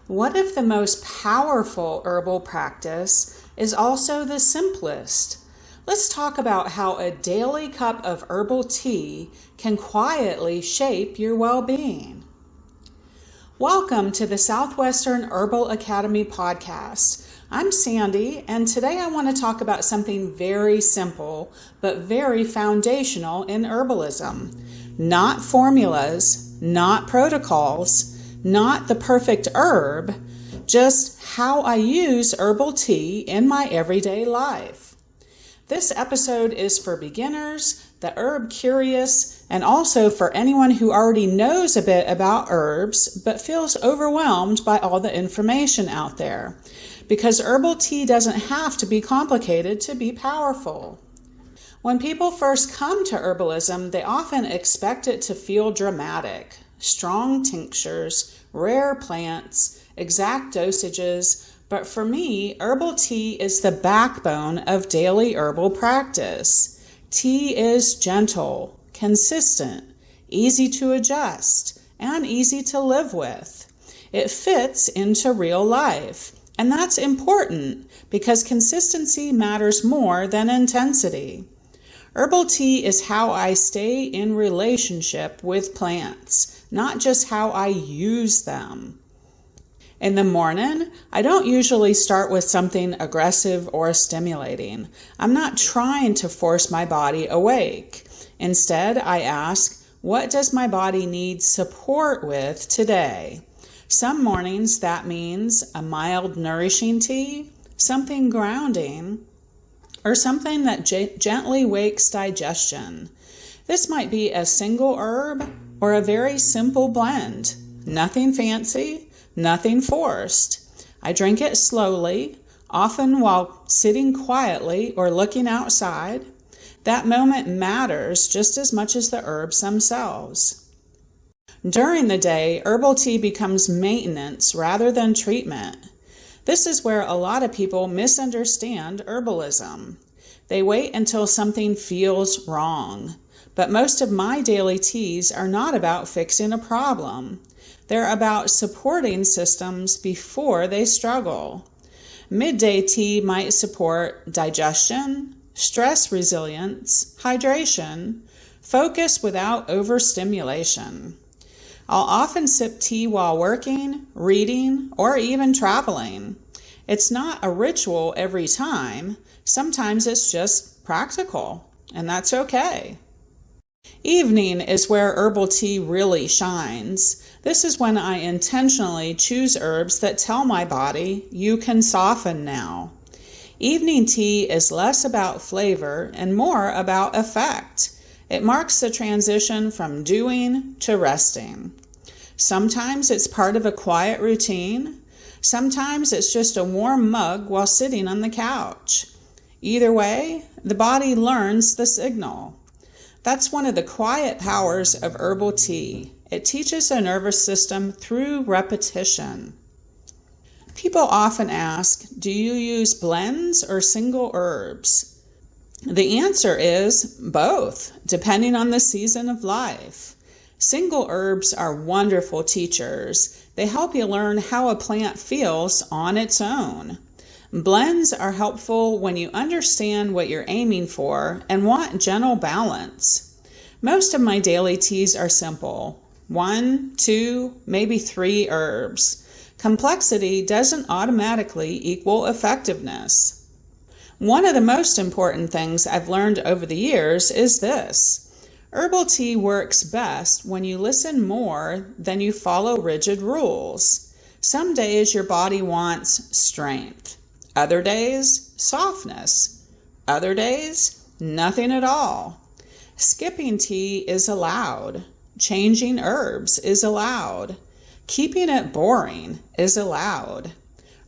What if the most powerful herbal practice is also the simplest? Let's talk about how a daily cup of herbal tea can quietly shape your well-being. Welcome to the Southwestern Herbal Academy podcast. I'm Sandy, and today I want to talk about something very simple, but very foundational in herbalism. Not formulas, not protocols, not the perfect herb, just how I use herbal tea in my everyday life. This episode is for beginners, the herb curious, and also for anyone who already knows a bit about herbs but feels overwhelmed by all the information out there. Because herbal tea doesn't have to be complicated to be powerful. When people first come to herbalism, they often expect it to feel dramatic. Strong tinctures, rare plants, exact dosages, but for me, herbal tea is the backbone of daily herbal practice. Tea is gentle, consistent, easy to adjust, and easy to live with. It fits into real life, and that's important because consistency matters more than intensity. Herbal tea is how I stay in relationship with plants, not just how I use them. In the morning, I don't usually start with something aggressive or stimulating. I'm not trying to force my body awake. Instead, I ask, what does my body need support with today? Some mornings that means a mild, nourishing tea, something grounding, or something that gently wakes digestion. This might be a single herb or a very simple blend. Nothing fancy, nothing forced. I drink it slowly, often while sitting quietly or looking outside. That moment matters just as much as the herbs themselves. During the day, herbal tea becomes maintenance rather than treatment. This is where a lot of people misunderstand herbalism. They wait until something feels wrong. But most of my daily teas are not about fixing a problem. They're about supporting systems before they struggle. Midday tea might support digestion, stress resilience, hydration, focus without overstimulation. I'll often sip tea while working, reading, or even traveling. It's not a ritual every time. Sometimes it's just practical, and that's okay. Evening is where herbal tea really shines. This is when I intentionally choose herbs that tell my body, you can soften now. Evening tea is less about flavor and more about effect. It marks the transition from doing to resting. Sometimes it's part of a quiet routine. Sometimes it's just a warm mug while sitting on the couch. Either way, the body learns the signal. That's one of the quiet powers of herbal tea. It teaches the nervous system through repetition. People often ask, do you use blends or single herbs? The answer is both, depending on the season of life. Single herbs are wonderful teachers. They help you learn how a plant feels on its own. Blends are helpful when you understand what you're aiming for and want gentle balance. Most of my daily teas are simple. 1, 2, maybe 3 herbs. Complexity doesn't automatically equal effectiveness. One of the most important things I've learned over the years is this. Herbal tea works best when you listen more than you follow rigid rules. Some days your body wants strength. Other days, softness. Other days, nothing at all. Skipping tea is allowed. Changing herbs is allowed. Keeping it boring is allowed.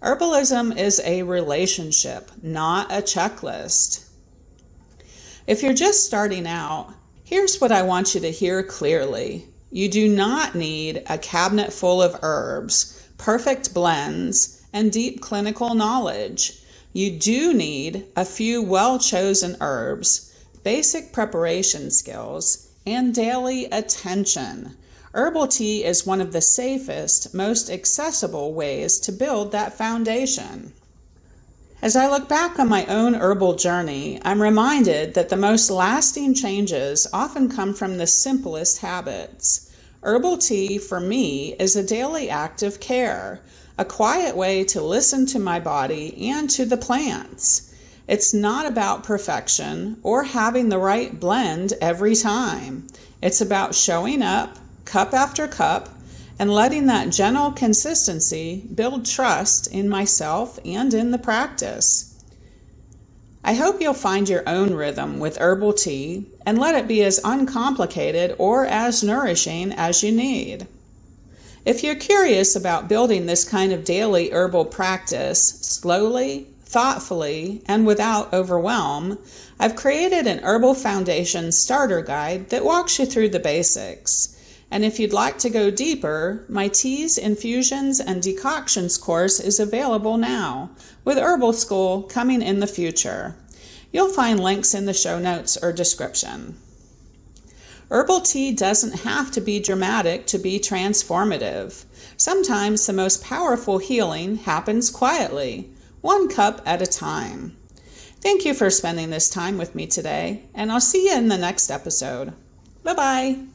Herbalism is a relationship, not a checklist. If you're just starting out, here's what I want you to hear clearly. You do not need a cabinet full of herbs, perfect blends, and deep clinical knowledge. You do need a few well-chosen herbs, basic preparation skills, and daily attention. Herbal tea is one of the safest, most accessible ways to build that foundation. As I look back on my own herbal journey, I'm reminded that the most lasting changes often come from the simplest habits. Herbal tea, for me, is a daily act of care, a quiet way to listen to my body and to the plants. It's not about perfection or having the right blend every time. It's about showing up, cup after cup, and letting that gentle consistency build trust in myself and in the practice. I hope you'll find your own rhythm with herbal tea and let it be as uncomplicated or as nourishing as you need. If you're curious about building this kind of daily herbal practice slowly, thoughtfully, and without overwhelm, I've created an Herbal Foundation starter guide that walks you through the basics. And if you'd like to go deeper, my teas, infusions, and decoctions course is available now, with Herbal School coming in the future. You'll find links in the show notes or description. Herbal tea doesn't have to be dramatic to be transformative. Sometimes the most powerful healing happens quietly, one cup at a time. Thank you for spending this time with me today, and I'll see you in the next episode. Bye-bye.